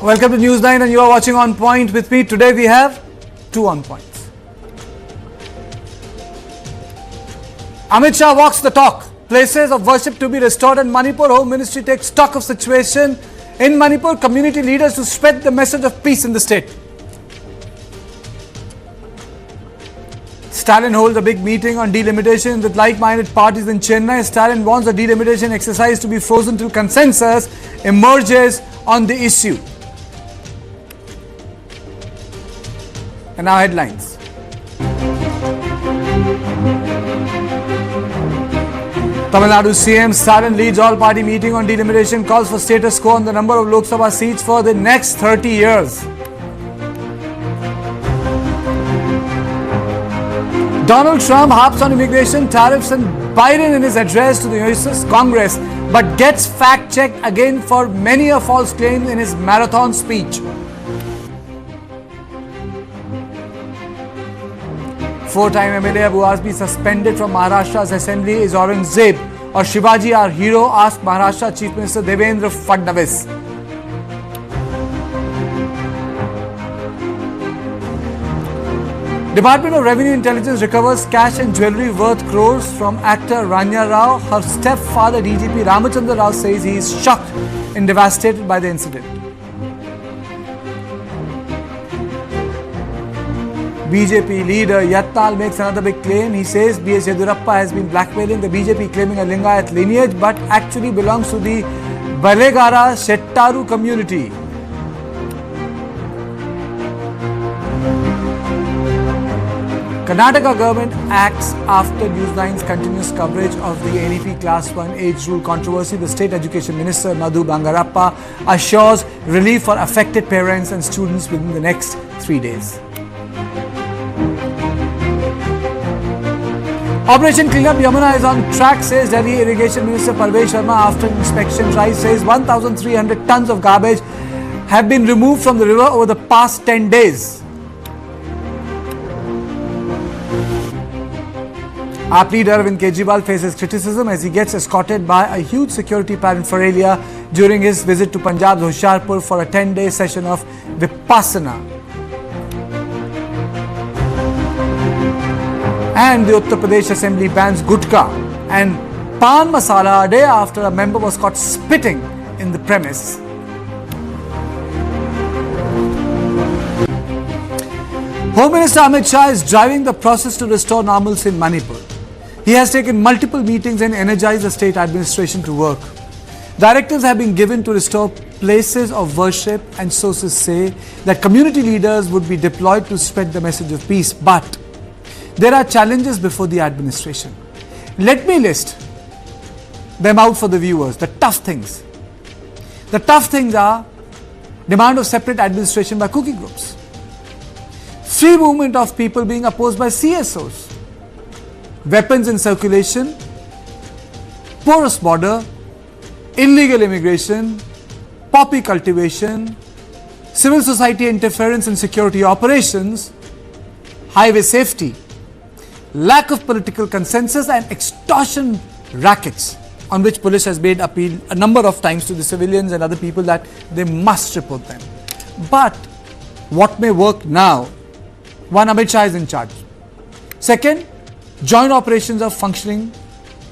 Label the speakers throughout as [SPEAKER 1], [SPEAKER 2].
[SPEAKER 1] Welcome to News9 and you are watching On Point with me. Today we have two On Points. Amit Shah walks the talk. Places of worship to be restored in Manipur. Home Ministry takes stock of situation in Manipur. Community leaders to spread the message of peace in the state. Stalin holds a big meeting on delimitation with like-minded parties in Chennai. Stalin wants the delimitation exercise to be frozen till consensus emerges on the issue. And now headlines. Tamil Nadu CM Stalin leads all-party meeting on delimitation, calls for status quo on the number of Lok Sabha seats for the next 30 years. Donald Trump harps on immigration, tariffs and Biren in his address to the US Congress, but gets fact-checked again for many a false claim in his marathon speech. Four-time MLA Abu Azmi suspended from Maharashtra's assembly. Is Aurangzeb or Shivaji our hero? Asked Maharashtra Chief Minister Devendra Fadnavis. Department of Revenue Intelligence recovers cash and jewellery worth crores from actor Rania Rao. Her stepfather DGP Ramachandra Rao says he is shocked and devastated by the incident. BJP leader Yatnal makes another big claim. He says B.S. Yedurappa has been blackmailing the BJP, claiming a Lingayat lineage but actually belongs to the Balegara Shettaru community. Karnataka government acts after News9's continuous coverage of the NEP Class 1 age rule controversy. The State Education Minister Madhu Bangarappa assures relief for affected parents and students within the next 3 days. Operation Cleanup Yamuna is on track, says Delhi Irrigation Minister Parvesh Sharma after inspection drive. Says 1,300 tons of garbage have been removed from the river over the past 10 days. AAP leader Arvind Kejriwal faces criticism as he gets escorted by a huge security paraphernalia during his visit to Punjab's Hoshiarpur for a 10-day session of Vipassana. And the Uttar Pradesh Assembly bans gutka and pan masala a day after a member was caught spitting in the premise. Home Minister Amit Shah is driving the process to restore normalcy in Manipur. He has taken multiple meetings and energized the state administration to work. Directives have been given to restore places of worship, and sources say that community leaders would be deployed to spread the message of peace. But there are challenges before the administration. Let me list them out for the viewers, the tough things. The tough things are demand of separate administration by cookie groups, free movement of people being opposed by CSOs, weapons in circulation, porous border, illegal immigration, poppy cultivation, civil society interference in security operations, highway safety, lack of political consensus and extortion rackets on which police has made appeal a number of times to the civilians and other people that they must report them. But what may work now? One, Amit Shah is in charge. Second, joint operations are functioning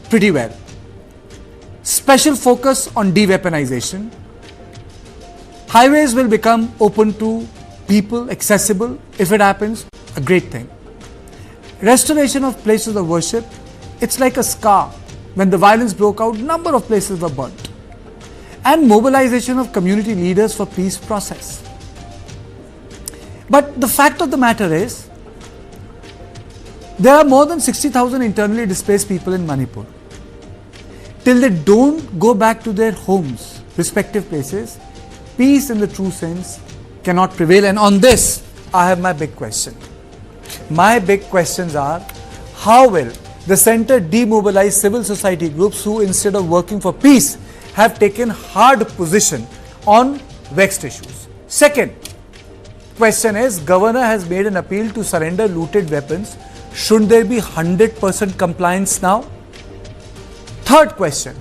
[SPEAKER 1] pretty well. Special focus on de-weaponization. Highways will become open to people, accessible. If it happens, a great thing. Restoration of places of worship, it's like a scar. When the violence broke out, number of places were burnt. And mobilization of community leaders for peace process. But the fact of the matter is, there are more than 60,000 internally displaced people in Manipur. Till they don't go back to their homes, respective places, peace in the true sense cannot prevail. And on this, I have my big question. My big questions are, how will the centre demobilize civil society groups who, instead of working for peace, have taken hard position on vexed issues? Second question is, Governor has made an appeal to surrender looted weapons. Shouldn't there be 100% compliance now? Third question,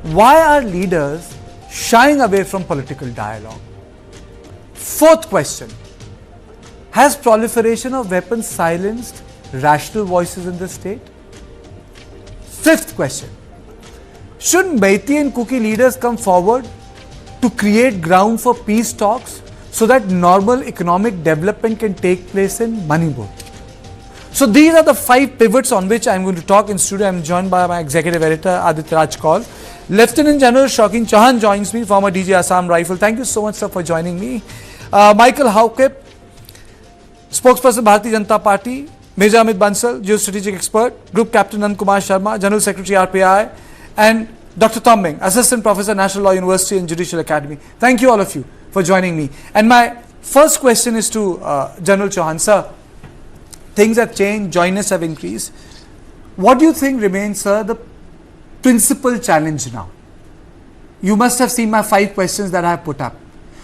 [SPEAKER 1] why are leaders shying away from political dialogue? Fourth question. Has proliferation of weapons silenced rational voices in the state? Fifth question. Should Meitei and Kuki leaders come forward to create ground for peace talks so that normal economic development can take place in Manipur? So these are the 5 pivots on which I am going to talk. In studio, I am joined by my executive editor, Aditya Raj Kaul. Lieutenant General Shaukin Chauhan joins me, former DG Assam Rifle. Thank you so much, sir, for joining me. Michael Haukip, spokesperson Bharatiya Janata Party. Major Amit Bansal, geostrategic expert. Group Captain Nand Kumar Sharma, General Secretary RPI. And Dr. Tombing, Assistant Professor, National Law University and Judicial Academy. Thank you all of you for joining me. And my first question is to General Chauhan. Sir, things have changed, joiners have increased. What do you think remains, sir, the principal challenge now? You must have seen my 5 questions that I have put up.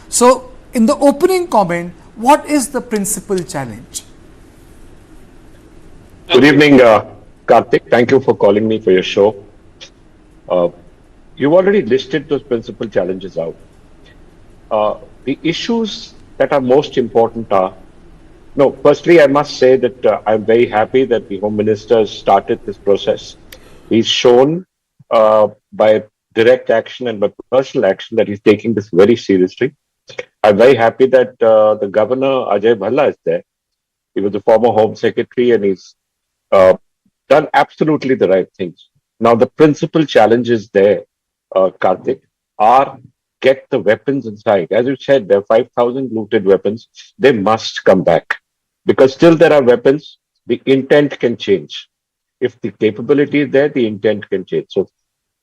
[SPEAKER 1] So, in the opening comment, what is the principal challenge?
[SPEAKER 2] Good evening, Karthik. Thank you for calling me for your show. You've already listed those principal challenges out. The issues that are most important are, firstly, I must say that I'm very happy that the Home Minister has started this process. He's shown by direct action and by personal action that he's taking this very seriously. I'm very happy that the Governor, Ajay Bhalla, is there. He was the former Home Secretary and he's done absolutely the right things. Now, the principal challenges there, Karthik, are get the weapons inside. As you said, there are 5,000 looted weapons. They must come back. Because still there are weapons, the intent can change. If the capability is there, the intent can change. So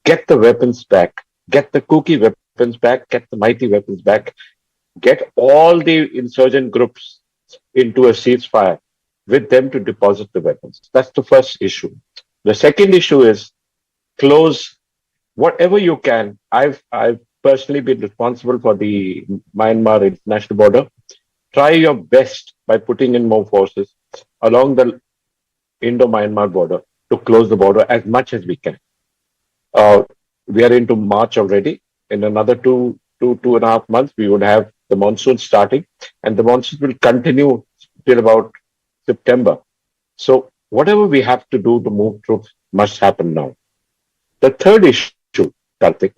[SPEAKER 2] get the weapons back, get the Kuki weapons back, get the Meitei weapons back, get all the insurgent groups into a ceasefire with them to deposit the weapons. That's the first issue. The second issue is close whatever you can. I've personally been responsible for the Myanmar international border. Try your best by putting in more forces along the Indo-Myanmar border to close the border as much as we can. We are into March already. In another two and a half months, we would have the monsoon starting, and the monsoon will continue till about September. So whatever we have to do to move troops must happen now. The third issue, Karthik,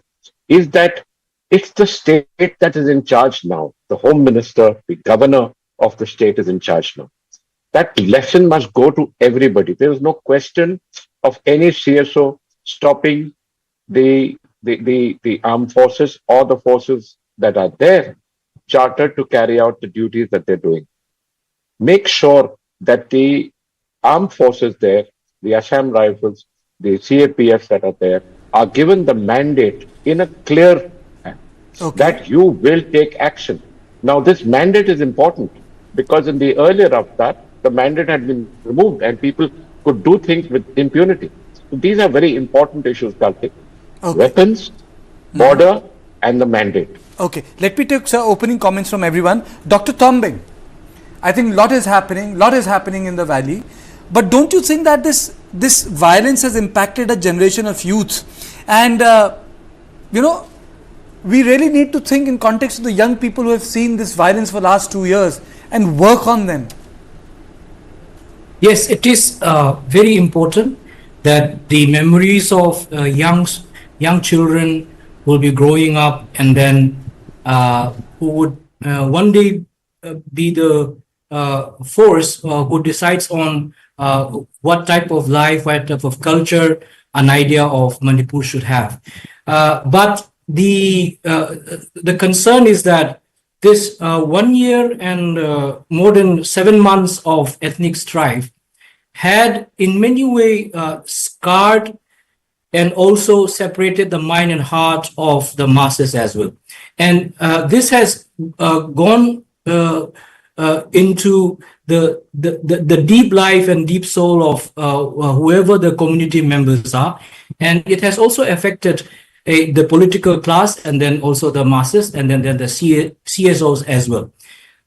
[SPEAKER 2] is that it's the state that is in charge now. The Home Minister, the Governor of the state is in charge now. That lesson must go to everybody. There is no question of any CSO stopping the armed forces or the forces that are there chartered to carry out the duties that they're doing. Make sure that the armed forces there, the Assam Rifles, the CAPFs that are there, are given the mandate in a clear that you will take action. Now, this mandate is important because in the earlier of that, the mandate had been removed and people could do things with impunity. So these are very important issues, Karthik. Weapons, border, and the mandate.
[SPEAKER 1] Okay, let me take opening comments from everyone. Dr. Tombing, I think lot is happening in the valley, but don't you think that this violence has impacted a generation of youth? And we really need to think in context of the young people who have seen this violence for the last 2 years and work on them.
[SPEAKER 3] Yes, it is very important that the memories of young children will be growing up and then who would one day be the force who decides on what type of life, what type of culture an idea of Manipur should have. But the concern is that this 1 year and more than 7 months of ethnic strife had in many ways scarred and also separated the mind and heart of the masses as well. And this has gone into the deep life and deep soul of whoever the community members are. And it has also affected the political class and then also the masses and then the CSOs as well.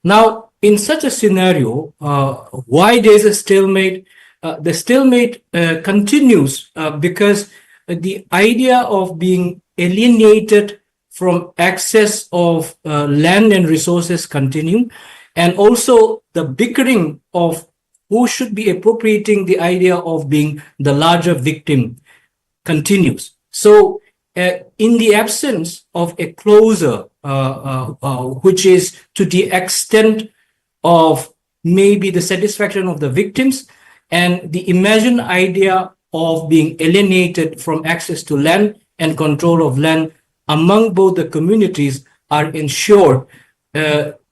[SPEAKER 3] Now, in such a scenario, why there's a stalemate? The stalemate continues because the idea of being alienated from access of land and resources continue, and also the bickering of who should be appropriating the idea of being the larger victim continues. So, in the absence of a closure, which is to the extent of maybe the satisfaction of the victims and the imagined idea of being alienated from access to land and control of land among both the communities are ensured,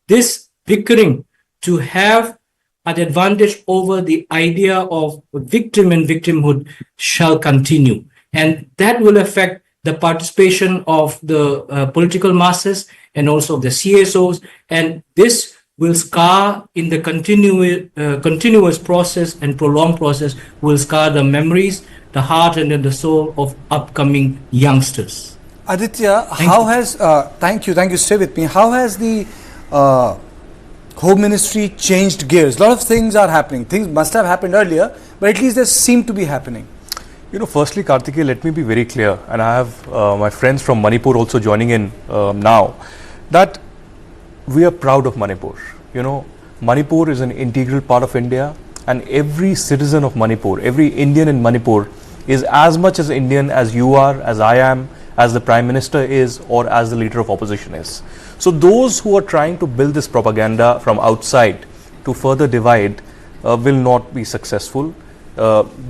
[SPEAKER 3] this bickering to have an advantage over the idea of victim and victimhood shall continue. And that will affect the participation of the political masses and also the CSOs. And this will scar in the continuous process and prolonged process, will scar the memories, the heart, and then the soul of upcoming youngsters.
[SPEAKER 1] Aditya, thank you, stay with me. How has the Home Ministry changed gears? A lot of things are happening. Things must have happened earlier, but at least they seem to be happening.
[SPEAKER 4] Firstly, Kartikeya, let me be very clear, and I have my friends from Manipur also joining in now, that we are proud of Manipur. Manipur is an integral part of India, and every citizen of Manipur, every Indian in Manipur is as much as Indian as you are, as I am, as the Prime Minister is, or as the leader of opposition is. So those who are trying to build this propaganda from outside to further divide will not be successful,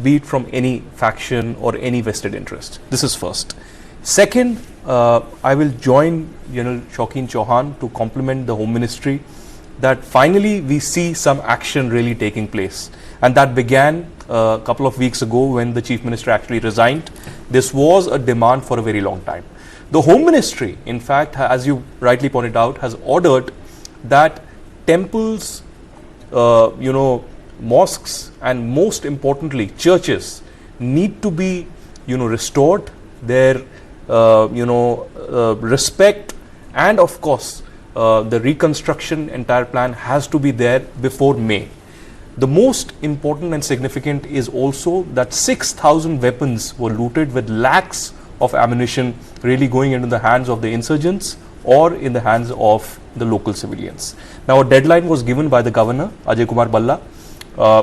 [SPEAKER 4] be it from any faction or any vested interest. This is first. Second, I will join General Shaukin Chauhan to compliment the Home Ministry that finally we see some action really taking place. And that began a couple of weeks ago when the Chief Minister actually resigned. This was a demand for a very long time. The Home Ministry, in fact, as you rightly pointed out, has ordered that temples, mosques, and most importantly, churches need to be, restored. Their, respect, and of course, the reconstruction entire plan has to be there before May. The most important and significant is also that 6,000 weapons were looted with lakhs of ammunition really going into the hands of the insurgents or in the hands of the local civilians. Now, a deadline was given by the governor, Ajay Kumar Balla,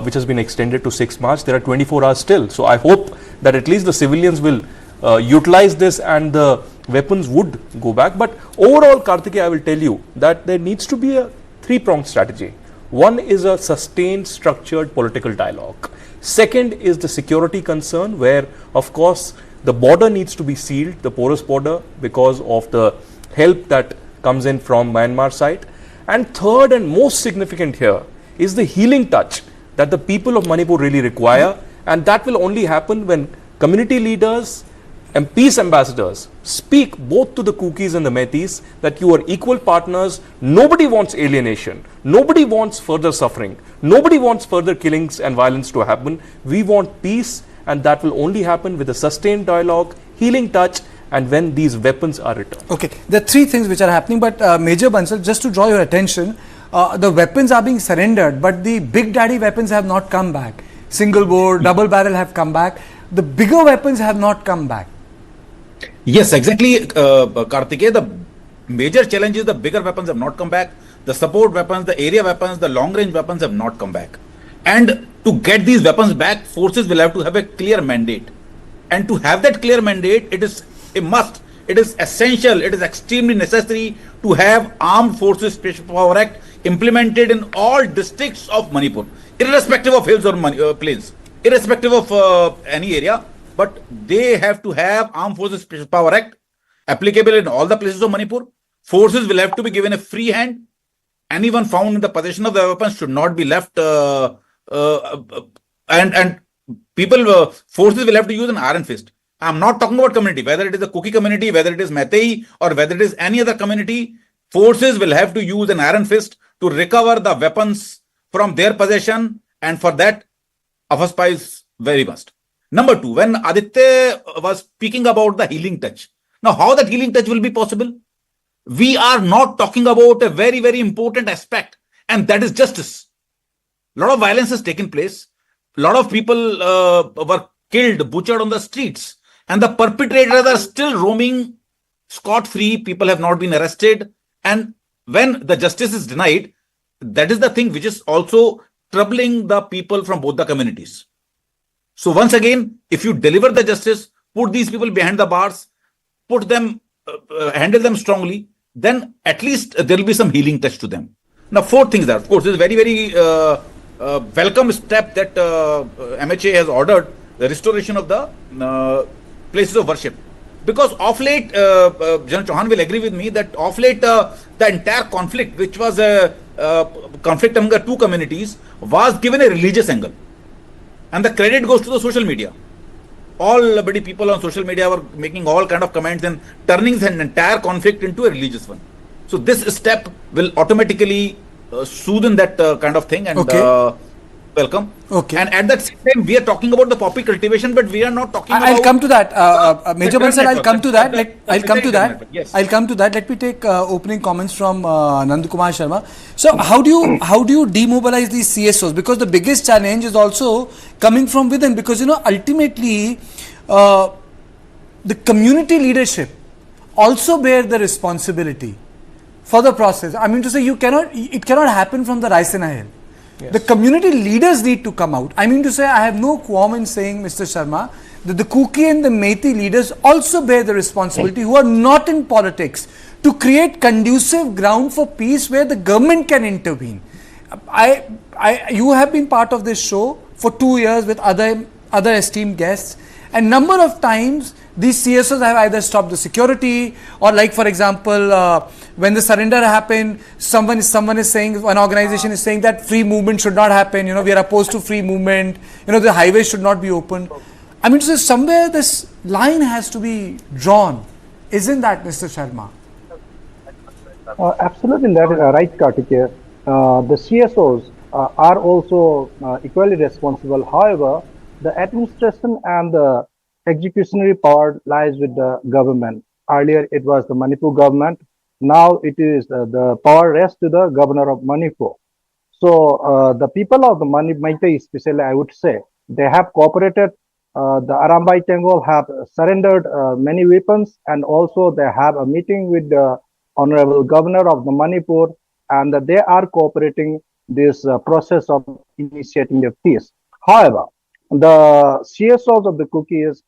[SPEAKER 4] which has been extended to 6 March. There are 24 hours still. So I hope that at least the civilians will utilize this and the weapons would go back. But overall, Kartikeya, I will tell you that there needs to be a three-pronged strategy. One is a sustained, structured political dialogue. Second is the security concern, where, of course, the border needs to be sealed, the porous border, because of the help that comes in from Myanmar side. And third and most significant here is the healing touch that the people of Manipur really require. And that will only happen when community leaders and peace ambassadors speak both to the Kukis and the Metis that you are equal partners. Nobody wants alienation. Nobody wants further suffering. Nobody wants further killings and violence to happen. We want peace, and that will only happen with a sustained dialogue, healing touch, and when these weapons are returned.
[SPEAKER 1] Okay, there are three things which are happening, but Major Bansal, just to draw your attention, the weapons are being surrendered, but the big daddy weapons have not come back. Single bore, double barrel have come back. The bigger weapons have not come back.
[SPEAKER 5] Yes, exactly, Kartikeya. The major challenge is the bigger weapons have not come back. The support weapons, the area weapons, the long range weapons have not come back. And to get these weapons back, forces will have to have a clear mandate. And to have that clear mandate, it is a must. It is essential. It is extremely necessary to have Armed Forces Special Power Act implemented in all districts of Manipur, irrespective of hills or plains, irrespective of any area. But they have to have Armed Forces Special Power Act applicable in all the places of Manipur. Forces will have to be given a free hand. Anyone found in the possession of the weapons should not be left, and people, forces will have to use an iron fist. I'm not talking about community, whether it is a Kuki community, whether it is Meitei, or whether it is any other community. Forces will have to use an iron fist to recover the weapons from their possession, and for that, AFSPA is very must. Number two, when Aditya was speaking about the healing touch. Now, how that healing touch will be possible? We are not talking about a very, very important aspect, and that is justice. A lot of violence has taken place. A lot of people were killed, butchered on the streets, and the perpetrators are still roaming scot-free, people have not been arrested. And when the justice is denied, that is the thing which is also troubling the people from both the communities. So once again, if you deliver the justice, put these people behind the bars, put them, handle them strongly, then at least there will be some healing touch to them. Now, four things there. Of course, it's a very, very welcome step that MHA has ordered the restoration of the places of worship. Because of late, General Chauhan will agree with me that of late the entire conflict, which was a conflict among the two communities, was given a religious angle. And the credit goes to the social media. All bloody people on social media were making all kind of comments and turning the entire conflict into a religious one. So this step will automatically soothe that kind of thing and welcome.
[SPEAKER 1] Okay.
[SPEAKER 5] And at that same time, we are talking about the poppy cultivation, but we are not talking about...
[SPEAKER 1] I'll come to that. Major Bansal, I'll come to that. I'll come to that.
[SPEAKER 5] Yes.
[SPEAKER 1] I'll come to that. Let me take opening comments from Nandakumar Sharma. So how do you demobilize these CSOs? Because the biggest challenge is also coming from within. Because ultimately the community leadership also bear the responsibility for the process. I mean to say, it cannot happen from the Raisina Hill. Yes. The community leaders need to come out. I mean to say, I have no qualm in saying, Mr. Sharma, that the Kuki and the Methi leaders also bear the responsibility, who are not in politics, to create conducive ground for peace where the government can intervene. You have been part of this show for 2 years with other esteemed guests, and number of times these CSOs have either stopped the security, or like for example, when the surrender happened, someone is saying, one organization is saying that free movement should not happen. We are opposed to free movement. The highways should not be opened. I mean to say, somewhere this line has to be drawn. Isn't that, Mr. Sharma?
[SPEAKER 6] Absolutely right, Kartikeya. The CSOs are also equally responsible. However, the administration and the executionary power lies with the government. Earlier, it was the Manipur government. Now it is the power rests to the governor of Manipur. So the people of the Meitei, especially, I would say, they have cooperated. The Arambai Tengol have surrendered many weapons, and also they have a meeting with the honorable governor of the Manipur, and they are cooperating this process of initiating the peace. However, the CSOs of the Kukis,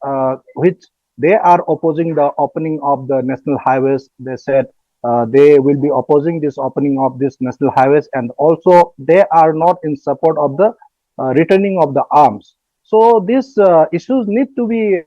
[SPEAKER 6] which they are opposing the opening of the national highways, they said they will be opposing this opening of this national highways, and also they are not in support of the returning of the arms. So these issues need to be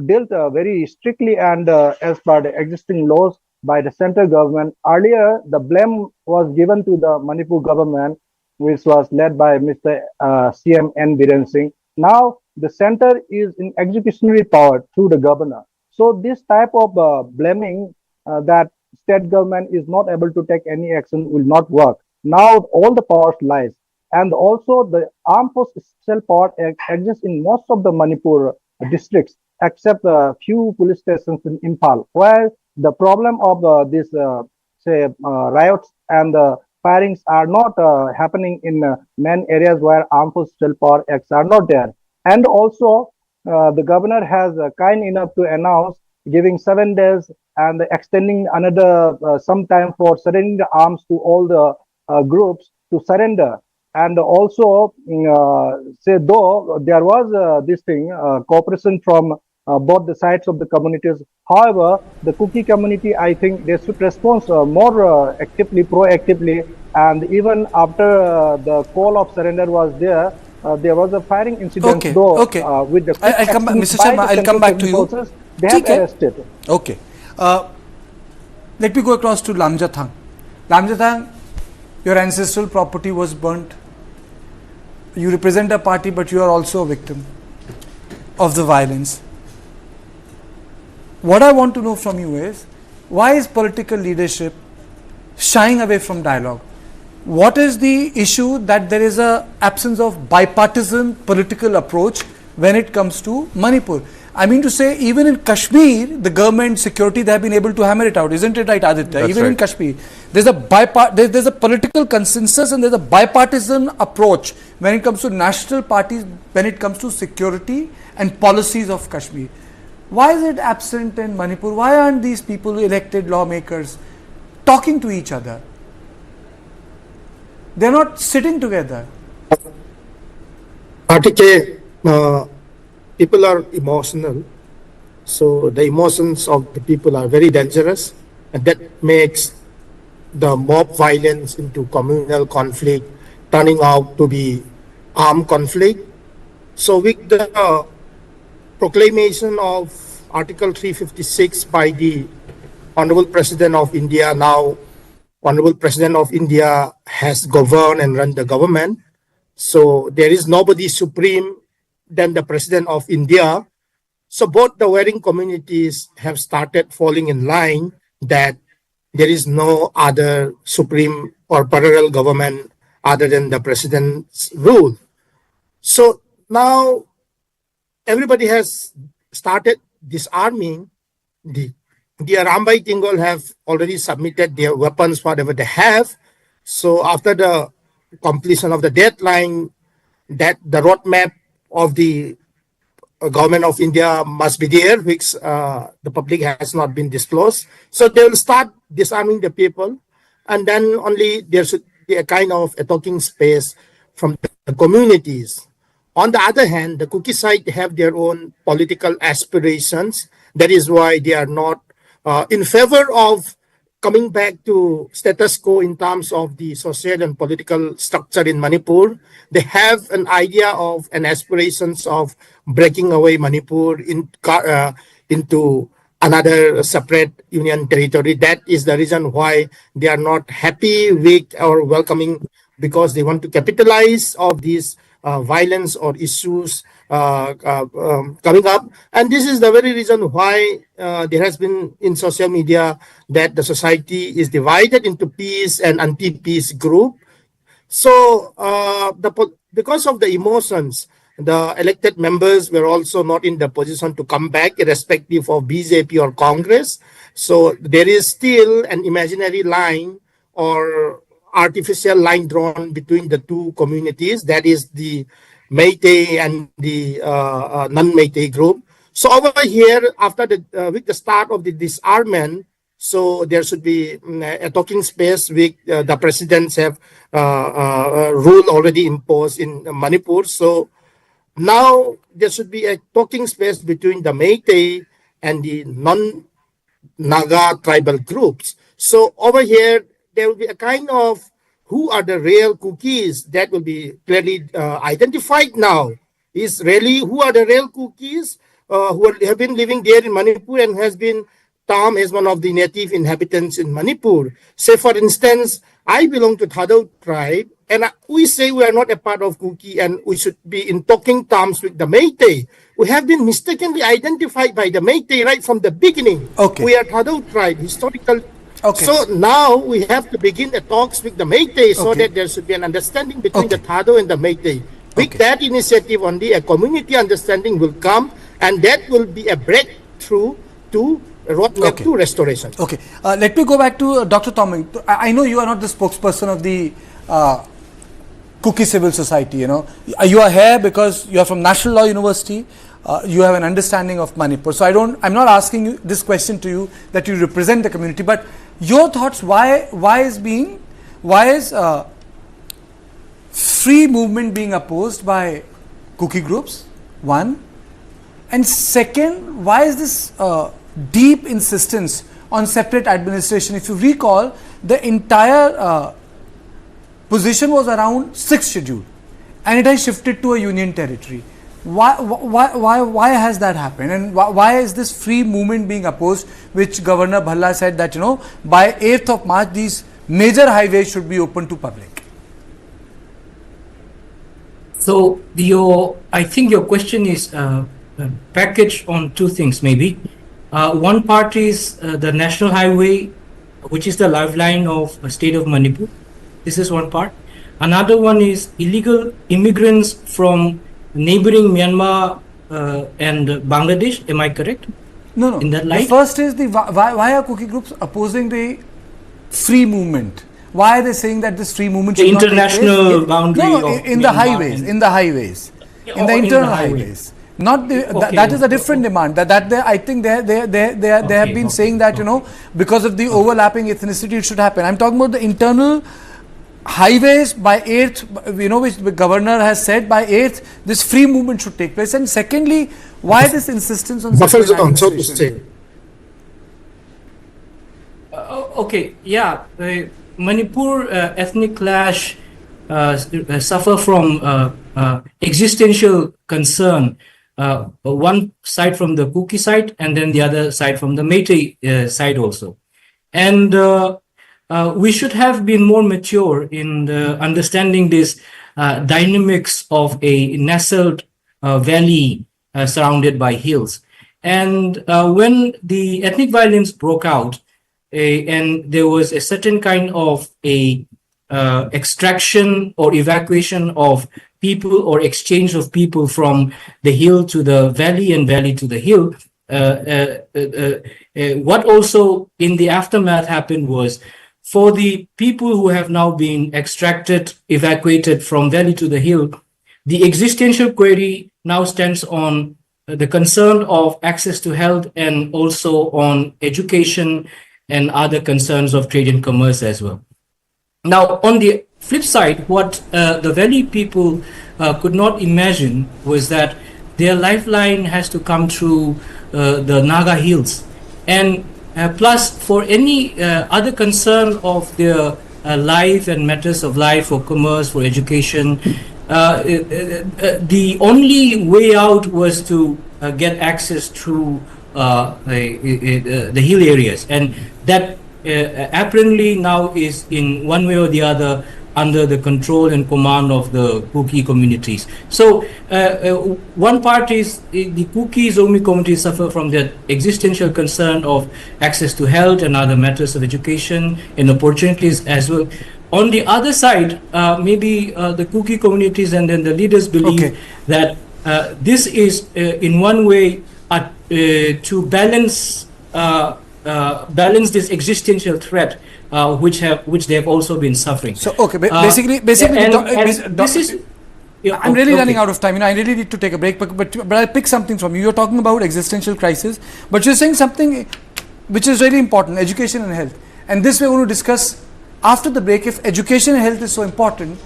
[SPEAKER 6] dealt very strictly and as per the existing laws by the central government. Earlier, the blame was given to the Manipur government, which was led by Mr. CM N. Biren Singh. Now, the center is in executionary power through the governor. So this type of blaming that state government is not able to take any action will not work. Now all the powers lies, and also the armed force special power exists in most of the Manipur districts, except a few police stations in Imphal, where the problem of this riots and firings are not happening in main areas where armed force special power acts are not there. And also the governor has kind enough to announce giving 7 days and extending another some time for surrendering the arms to all the groups to surrender. And also, though there was this thing, cooperation from both the sides of the communities. However, the Kuki community, I think they should respond more actively, proactively. And even after the call of surrender was there was a firing incident. With the
[SPEAKER 1] I'll come back, Mr. Sharma, I'll come back to you.
[SPEAKER 6] Forces, they have arrested.
[SPEAKER 1] Okay. Let me go across to Lamjathang. Lamjathang, your ancestral property was burnt. You represent a party, but you are also a victim of the violence. What I want to know from you is, why is political leadership shying away from dialogue? What is the issue that there is an absence of bipartisan political approach when it comes to Manipur? I mean to say, even in Kashmir, the government security, they have been able to hammer it out. Isn't it right, Aditya?
[SPEAKER 4] That's
[SPEAKER 1] even
[SPEAKER 4] right.
[SPEAKER 1] in Kashmir, there's a political consensus and there's a bipartisan approach when it comes to national parties, when it comes to security and policies of Kashmir. Why is it absent in Manipur? Why aren't these people, elected lawmakers, talking to each other? They're not sitting together.
[SPEAKER 7] Kartike, people are emotional. So the emotions of the people are very dangerous, and that makes the mob violence into communal conflict turning out to be armed conflict. So with the proclamation of Article 356 by the Honorable President of India, now Honorable President of India has governed and run the government. So there is nobody supreme than the President of India. So both the warring communities have started falling in line that there is no other supreme or parallel government other than the president's rule. So now everybody has started disarming. The Rambai Tingol have already submitted their weapons, whatever they have. So after the completion of the deadline, that the roadmap of the government of India must be there, which the public has not been disclosed. So they will start disarming the people, and then only there should be a kind of a talking space from the communities. On the other hand, the Kuki side have their own political aspirations. That is why they are not in favor of coming back to status quo in terms of the social and political structure in Manipur. They have an idea of and aspirations of breaking away Manipur into another separate union territory. That is the reason why they are not happy with or welcoming, because they want to capitalize of these violence or issues coming up. And this is the very reason why there has been in social media that the society is divided into peace and anti-peace group. So because of the emotions, the elected members were also not in the position to come back irrespective of BJP or Congress. So there is still an imaginary line or artificial line drawn between the two communities, that is the Meitei and the non-Meitei group. So over here, after with the start of the disarmament, so there should be a talking space with the presidents have rule already imposed in Manipur. So now there should be a talking space between the Meitei and the non-Naga tribal groups. So over here, there will be a kind of who are the real cookies that will be clearly identified now. Is really who are the real cookies who have been living there in Manipur and has been termed as one of the native inhabitants in Manipur. Say, for instance, I belong to Thadao tribe, and we say we are not a part of Kuki and we should be in talking terms with the Meitei. We have been mistakenly identified by the Meitei right from the beginning.
[SPEAKER 1] Okay.
[SPEAKER 7] We are Thadao tribe, historical.
[SPEAKER 1] Okay.
[SPEAKER 7] So now we have to begin the talks with the Meitei so that there should be an understanding between the Thado and the Meitei. With that initiative only, a community understanding will come, and that will be a breakthrough to roadmap to restoration.
[SPEAKER 1] Okay. Let me go back to Dr. Toming. I know you are not the spokesperson of the Kuki Civil Society. You know, you are here because you are from National Law University. You have an understanding of Manipur. So I'm not asking you this question to you that you represent the community, but your thoughts. Why is free movement being opposed by Kuki groups? One, and second, why is this deep insistence on separate administration? If you recall, the entire position was around 6th schedule, and it has shifted to a union territory. Why has that happened, and why is this free movement being opposed, which Governor Bhalla said that, you know, by 8th of March these major highways should be open to public?
[SPEAKER 3] So I think your question is packaged on two things maybe. One part is the national highway, which is the lifeline of the state of Manipur. This is one part. Another one is illegal immigrants from neighboring Myanmar and Bangladesh. Am I correct?
[SPEAKER 1] No.
[SPEAKER 3] In that light?
[SPEAKER 1] The first is why are Kuki groups opposing the free movement? Why are they saying that this free movement should
[SPEAKER 3] international
[SPEAKER 1] not take place?
[SPEAKER 3] boundary
[SPEAKER 1] No,
[SPEAKER 3] of
[SPEAKER 1] in the
[SPEAKER 3] Myanmar
[SPEAKER 1] highways, in the highways, in the internal highways. Not the,
[SPEAKER 3] Okay.
[SPEAKER 1] that is a different demand. I think they have been saying that, because of the overlapping ethnicity, it should happen. I'm talking about the internal highways by 8th, which the governor has said by 8th, this free movement should take place. And secondly, why this insistence on
[SPEAKER 7] Buffer
[SPEAKER 1] separate
[SPEAKER 7] zone, so to
[SPEAKER 1] administration?
[SPEAKER 7] say.
[SPEAKER 3] Okay, yeah. Manipur ethnic clash suffer from existential concern. One side from the Kuki side, and then the other side from the Meitei side also. And we should have been more mature in understanding this dynamics of a nestled valley surrounded by hills. And when the ethnic violence broke out, and there was a certain kind of a extraction or evacuation of people or exchange of people from the hill to the valley and valley to the hill. What also in the aftermath happened was, for the people who have now been extracted, evacuated from valley to the hill, the existential query now stands on the concern of access to health and also on education and other concerns of trade and commerce as well. Now, on the flip side, what the valley people could not imagine was that their lifeline has to come through the Naga Hills. And plus, for any other concern of their life and matters of life, for commerce, for education, the only way out was to get access through the hill areas. And that apparently now is in one way or the other under the control and command of the Kuki communities. So one part is the Kuki Zomi communities suffer from that existential concern of access to health and other matters of education and opportunities as well. On the other side, maybe the Kuki communities and then the leaders believe that this is in one way to balance this existential threat which they have also been suffering.
[SPEAKER 1] So basically,
[SPEAKER 3] this is.
[SPEAKER 1] I'm really running out of time. I really need to take a break. But I'll pick something from you. You're talking about existential crisis, but you're saying something which is really important: education and health. And this we're going to discuss after the break. If education and health is so important,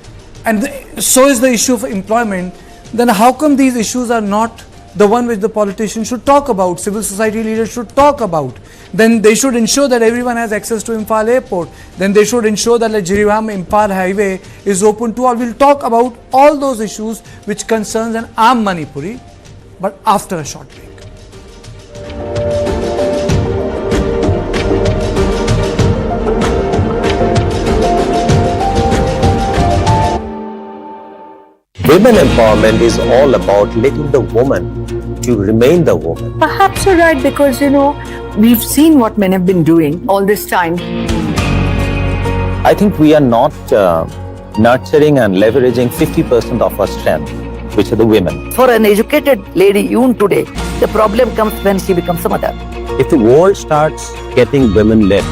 [SPEAKER 1] and so is the issue of employment, then how come these issues are not the one which the politicians should talk about, civil society leaders should talk about? Then they should ensure that everyone has access to Imphal airport. Then they should ensure that the Jirisbam-Imphal highway is open to all. We'll talk about all those issues which concerns an Aam Manipuri, but after a short break.
[SPEAKER 8] Women empowerment is all about letting the woman to remain the woman.
[SPEAKER 9] Perhaps you're right, because we've seen what men have been doing all this time.
[SPEAKER 8] I think we are not nurturing and leveraging 50% of our strength, which are the women.
[SPEAKER 9] For an educated lady, even today, the problem comes when she becomes a mother.
[SPEAKER 8] If the world starts getting women led,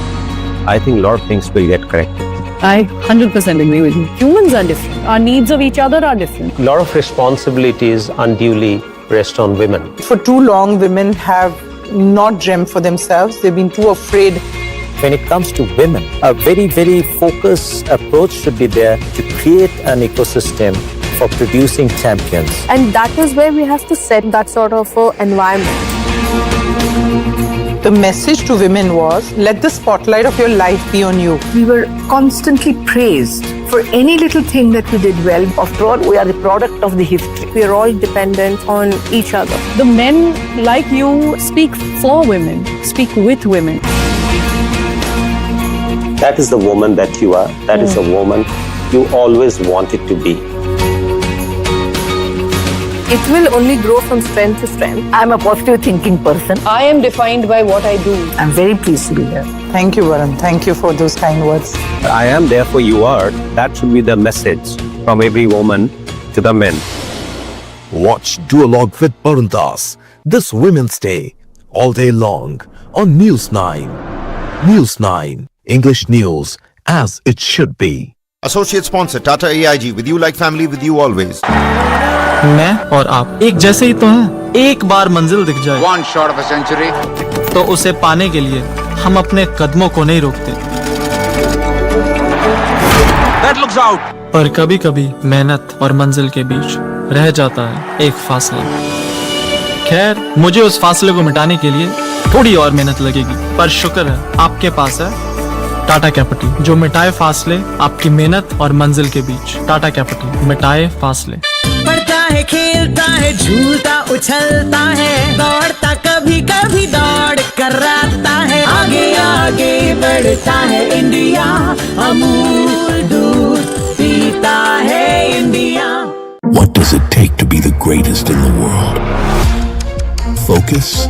[SPEAKER 8] I think a lot of things will get corrected.
[SPEAKER 10] I 100% agree with you. Humans are different. Our needs of each other are different.
[SPEAKER 8] A lot of responsibilities unduly rest on women.
[SPEAKER 11] For too long, women have not dreamt for themselves. They've been too afraid.
[SPEAKER 8] When it comes to women, a very, very focused approach should be there to create an ecosystem for producing champions.
[SPEAKER 10] And that is where we have to set that sort of environment.
[SPEAKER 11] The message to women was, let the spotlight of your life be on you.
[SPEAKER 9] We were constantly praised for any little thing that we did well. After all, we are the product of the history.
[SPEAKER 10] We are all dependent on each other. The men like you speak for women, speak with women.
[SPEAKER 8] That is the woman that you are. That is the woman you always wanted to be.
[SPEAKER 10] It will only grow from strength to strength.
[SPEAKER 9] I'm a positive thinking person.
[SPEAKER 10] I am defined by what I do.
[SPEAKER 9] I'm very pleased to be here.
[SPEAKER 11] Thank you, Varun. Thank you for those kind words.
[SPEAKER 8] I am, therefore you are. That should be the message from every woman to the men.
[SPEAKER 12] Watch Duologue with Varun Das this Women's Day all day long on News 9. News 9, English news as it should be.
[SPEAKER 13] Associate sponsor Tata AIG, with you like family, with you always.
[SPEAKER 14] मैं और आप एक जैसे ही तो हैं। एक बार मंजिल दिख जाए,
[SPEAKER 15] One shot of a century,
[SPEAKER 14] तो उसे पाने के लिए हम अपने कदमों को नहीं रोकते।
[SPEAKER 15] that looks out.
[SPEAKER 14] पर कभी कभी मेहनत और मंजिल के बीच रह जाता है एक फासला। खैर, मुझे उस फासले को मिटाने के लिए थोड़ी और मेहनत लगेगी, पर शुक्र है आपके पास है टाटा कैपिटल, जो मिटाए फासले आपकी मेहनत और मंजिल के बीच। टाटा कैपिटल, मिटाए फासले।
[SPEAKER 16] पढ़ता है, खेलता है, झूलता उछलता है, दौड़ता कभी कभी दौड़ कराता है, आगे आगे बढ़ता है इंडिया, अमूल दूध पीता है India.
[SPEAKER 12] What does it take to be the greatest in the world? Focus,